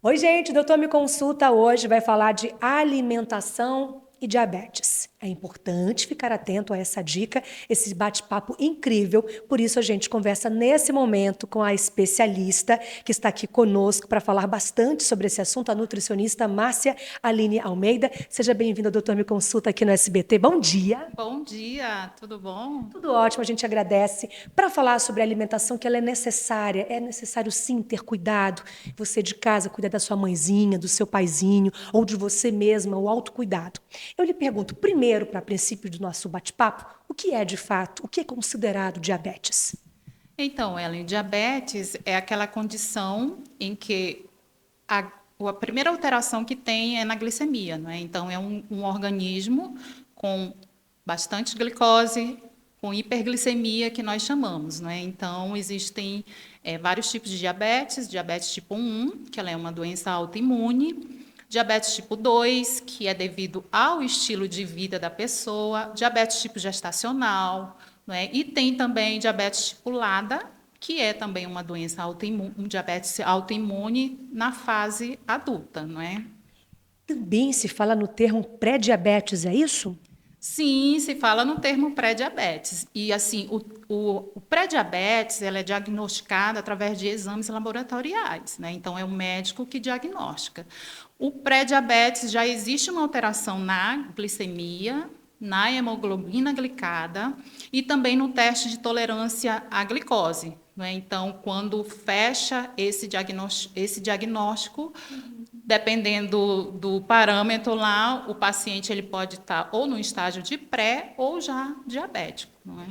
Oi, gente, o Doutor Me Consulta hoje vai falar de alimentação e diabetes. É importante ficar atento a essa dica, esse bate-papo incrível. Por isso, a gente conversa nesse momento com a especialista que está aqui conosco para falar bastante sobre esse assunto, a nutricionista Márcia Aline Almeida. Seja bem-vinda, Doutor Me Consulta aqui no SBT. Bom dia. Bom dia, tudo bom? Tudo ótimo, a gente agradece. Para falar sobre a alimentação, que ela é necessário sim ter cuidado. Você de casa, cuida da sua mãezinha, do seu paizinho, ou de você mesma, o autocuidado. Eu lhe pergunto, primeiro, para princípio do nosso bate-papo, o que é de fato, o que é considerado diabetes? Então, Ellen, diabetes é aquela condição em que a, a primeira alteração que tem é na glicemia, não é? Então, é um organismo com bastante glicose, com hiperglicemia, que nós chamamos, não é? Então, existem vários tipos de diabetes, diabetes tipo 1, que ela é uma doença autoimune, diabetes tipo 2, que é devido ao estilo de vida da pessoa, diabetes tipo gestacional, não é? E tem também diabetes tipo LADA, que é também uma doença autoimune, um diabetes autoimune na fase adulta, não é? Também se fala no termo pré-diabetes, é isso? Sim, se fala no termo pré-diabetes. E assim, o pré-diabetes ela é diagnosticada através de exames laboratoriais, né? Então é o médico que diagnostica. O pré-diabetes já existe uma alteração na glicemia, na hemoglobina glicada e também no teste de tolerância à glicose. Né? Então, quando fecha esse diagnóstico, dependendo do parâmetro lá, o paciente ele pode estar ou no estágio de pré ou já diabético, não é?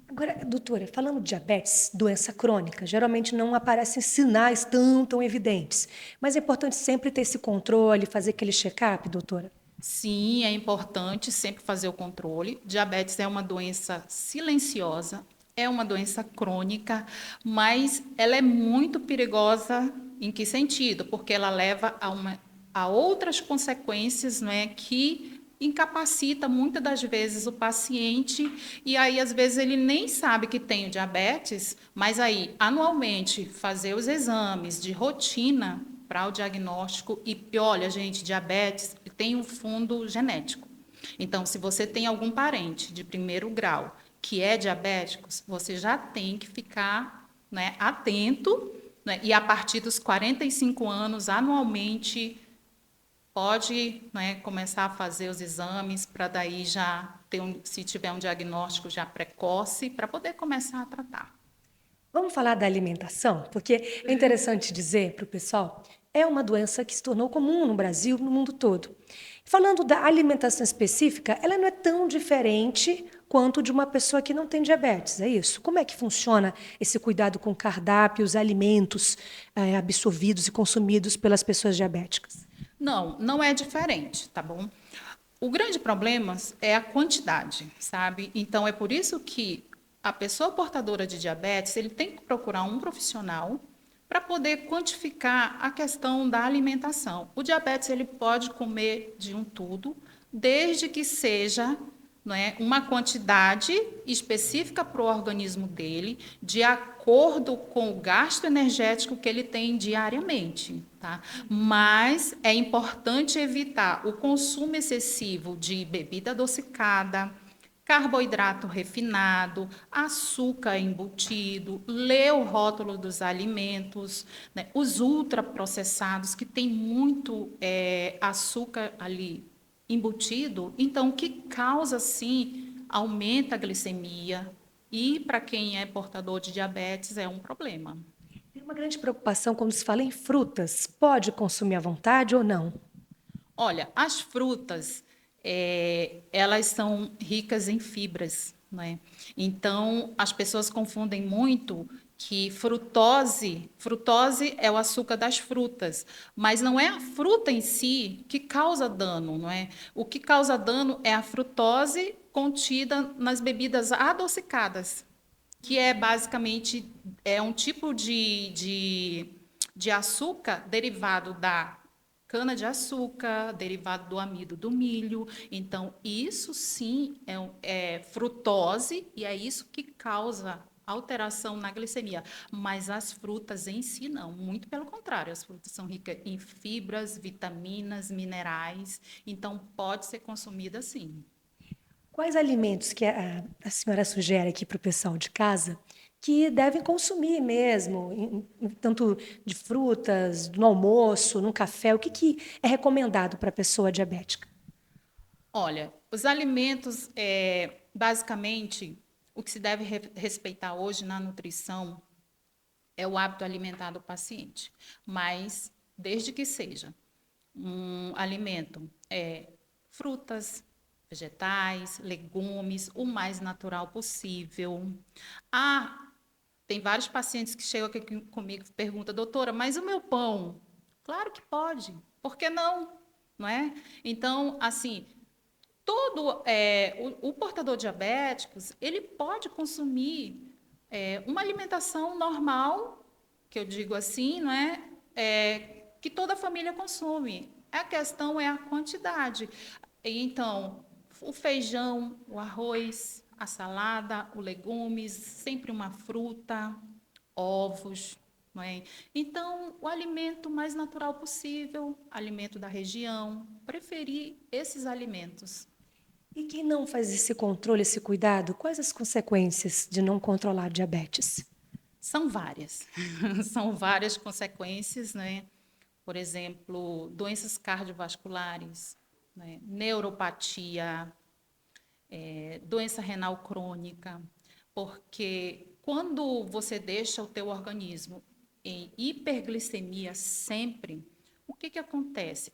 Agora, doutora, falando de diabetes, doença crônica, geralmente não aparecem sinais tão evidentes. Mas é importante sempre ter esse controle, fazer aquele check-up, doutora. Sim, é importante sempre fazer o controle. Diabetes é uma doença silenciosa, é uma doença crônica, mas ela é muito perigosa em que sentido? Porque ela leva a outras consequências, não é, que incapacita muitas das vezes o paciente e aí às vezes ele nem sabe que tem o diabetes, mas aí anualmente fazer os exames de rotina para o diagnóstico e olha, gente, diabetes tem um fundo genético. Então, se você tem algum parente de primeiro grau que é diabético, você já tem que ficar, né, atento, né, e a partir dos 45 anos, anualmente, pode, né, começar a fazer os exames para daí já ter se tiver um diagnóstico já precoce, para poder começar a tratar. Vamos falar da alimentação? Porque é interessante dizer para o pessoal, é uma doença que se tornou comum no Brasil, no mundo todo. Falando da alimentação específica, ela não é tão diferente quanto de uma pessoa que não tem diabetes, é isso? Como é que funciona esse cuidado com o cardápio, os alimentos absorvidos e consumidos pelas pessoas diabéticas? Não, não é diferente, tá bom? O grande problema é a quantidade, sabe? Então, é por isso que a pessoa portadora de diabetes, ele tem que procurar um profissional para poder quantificar a questão da alimentação. O diabetes, ele pode comer de um tudo, desde que seja, não é, uma quantidade específica para o organismo dele, de acordo com o gasto energético que ele tem diariamente. Tá? Mas é importante evitar o consumo excessivo de bebida adocicada, carboidrato refinado, açúcar embutido, ler o rótulo dos alimentos, né? Os ultraprocessados, que tem muito açúcar ali embutido, então, que causa, sim, aumenta a glicemia, e para quem é portador de diabetes é um problema. Tem uma grande preocupação quando se fala em frutas. Pode consumir à vontade ou não? Olha, as frutas, elas são ricas em fibras, né? Então, as pessoas confundem muito que frutose é o açúcar das frutas, mas não é a fruta em si que causa dano, não é? O que causa dano é a frutose contida nas bebidas adocicadas, que é basicamente um tipo de açúcar derivado da cana-de-açúcar, derivado do amido do milho. Então, isso sim é frutose e é isso que causa alteração na glicemia, mas as frutas em si não, muito pelo contrário, as frutas são ricas em fibras, vitaminas, minerais, então pode ser consumida sim. Quais alimentos que a senhora sugere aqui para o pessoal de casa que devem consumir mesmo, tanto de frutas, no almoço, no café? O que é recomendado para a pessoa diabética? Olha, os alimentos, basicamente, o que se deve respeitar hoje na nutrição é o hábito alimentar do paciente, mas desde que seja um alimento, frutas, vegetais, legumes, o mais natural possível. Ah, tem vários pacientes que chegam aqui comigo e perguntam, doutora, mas o meu pão? Claro que pode, por que não? Não é? Então, assim, o portador diabéticos, ele pode consumir uma alimentação normal, que eu digo assim, não é? Que toda a família consome. A questão é a quantidade. Então, o feijão, o arroz, a salada, os legumes, sempre uma fruta, ovos, não é? Então, o alimento mais natural possível, alimento da região, preferir esses alimentos. E quem não faz esse controle, esse cuidado, quais as consequências de não controlar a diabetes? São várias, são várias consequências, né? Por exemplo, doenças cardiovasculares, né? Neuropatia, doença renal crônica, porque quando você deixa o teu organismo em hiperglicemia sempre, o que acontece?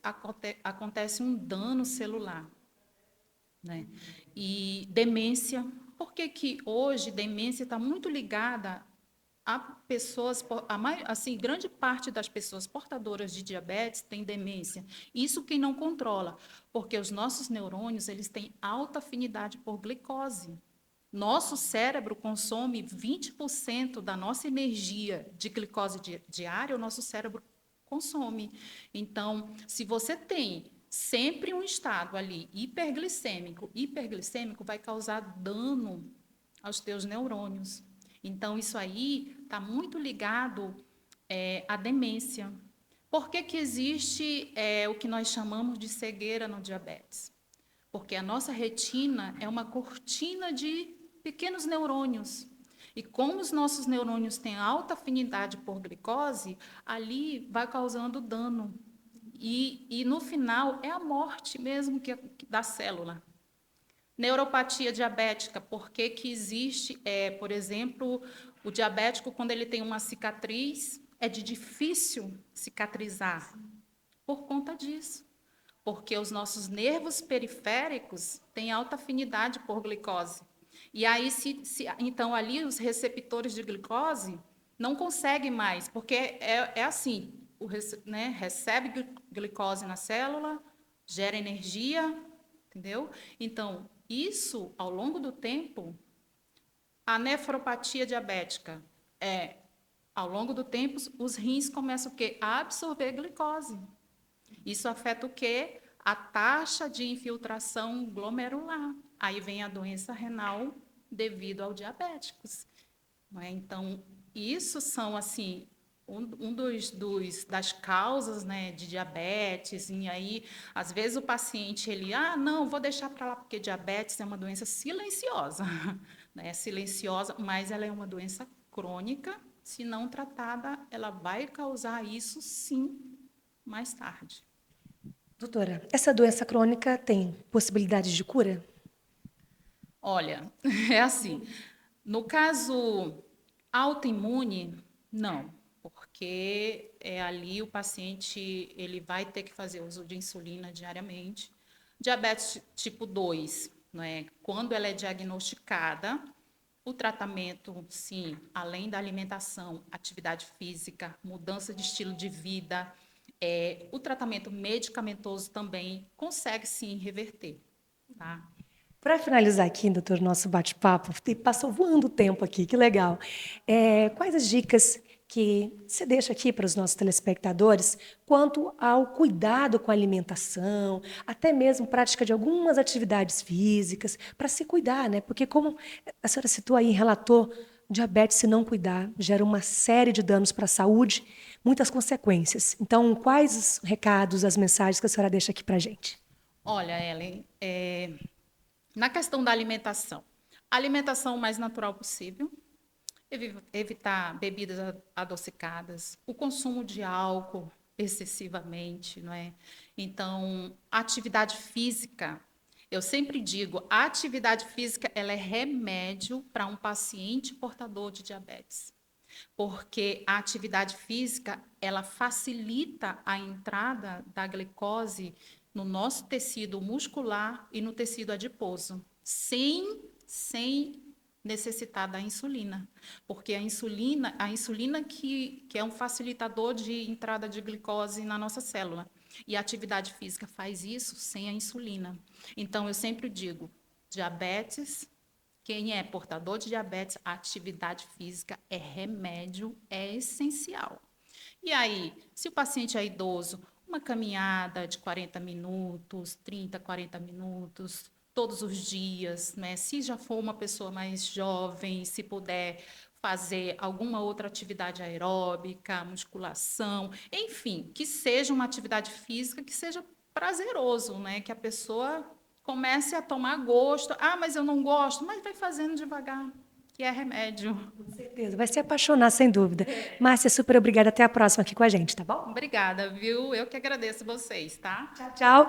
Acontece um dano celular, né? E demência, por que que hoje demência está muito ligada a pessoas, assim, grande parte das pessoas portadoras de diabetes tem demência. Isso quem não controla, porque os nossos neurônios, eles têm alta afinidade por glicose. Nosso cérebro consome 20% da nossa energia de glicose diária, o nosso cérebro consome. Então, se você tem sempre um estado ali hiperglicêmico vai causar dano aos teus neurônios. Então, isso aí está muito ligado à demência. Por que que existe o que nós chamamos de cegueira no diabetes? Porque a nossa retina é uma cortina de pequenos neurônios. E como os nossos neurônios têm alta afinidade por glicose, ali vai causando dano. E no final, é a morte mesmo da célula. Neuropatia diabética, por que que existe, por exemplo, o diabético, quando ele tem uma cicatriz, é de difícil cicatrizar? Por conta disso. Porque os nossos nervos periféricos têm alta afinidade por glicose. E aí, então, ali os receptores de glicose não conseguem mais, porque é assim, né, recebe glicose na célula, gera energia, entendeu? Então, isso, ao longo do tempo, a nefropatia diabética ao longo do tempo, os rins começam o quê? A absorver glicose. Isso afeta o quê? A taxa de infiltração glomerular. Aí vem a doença renal devido ao diabéticos. Não é? Então, isso são, assim, das causas, né, de diabetes. E aí, às vezes, o paciente, não, vou deixar para lá, porque diabetes é uma doença silenciosa. Né? Silenciosa, mas ela é uma doença crônica. Se não tratada, ela vai causar isso, sim, mais tarde. Doutora, essa doença crônica tem possibilidades de cura? Olha, é assim, no caso autoimune, não, porque ali o paciente ele vai ter que fazer uso de insulina diariamente. Diabetes tipo 2, não é? Quando ela é diagnosticada, o tratamento, sim, além da alimentação, atividade física, mudança de estilo de vida, o tratamento medicamentoso também consegue, sim, reverter, tá? Para finalizar aqui, doutor, nosso bate-papo, passou voando o tempo aqui, que legal. Quais as dicas que você deixa aqui para os nossos telespectadores quanto ao cuidado com a alimentação, até mesmo prática de algumas atividades físicas, para se cuidar, né? Porque como a senhora citou aí, relatou diabetes, se não cuidar, gera uma série de danos para a saúde, muitas consequências. Então, quais os recados, as mensagens que a senhora deixa aqui para a gente? Olha, Ellen, na questão da alimentação, a alimentação o mais natural possível, evitar bebidas adocicadas, o consumo de álcool excessivamente, não é? Então, atividade física, eu sempre digo, a atividade física ela é remédio para um paciente portador de diabetes, porque a atividade física ela facilita a entrada da glicose no nosso tecido muscular e no tecido adiposo, sem necessitar da insulina, porque a insulina que é um facilitador de entrada de glicose na nossa célula, e a atividade física faz isso sem a insulina. Então, eu sempre digo, diabetes, quem é portador de diabetes, a atividade física é remédio, é essencial. E aí, se o paciente é idoso, uma caminhada de 40 minutos, 30, 40 minutos, todos os dias, né? Se já for uma pessoa mais jovem, se puder fazer alguma outra atividade aeróbica, musculação, enfim, que seja uma atividade física que seja prazeroso, né? Que a pessoa comece a tomar gosto. Ah, mas eu não gosto, mas vai fazendo devagar, que é remédio. Com certeza, vai se apaixonar, sem dúvida. Márcia, super obrigada. Até a próxima aqui com a gente, tá bom? Obrigada, viu? Eu que agradeço vocês, tá? Tchau, tchau.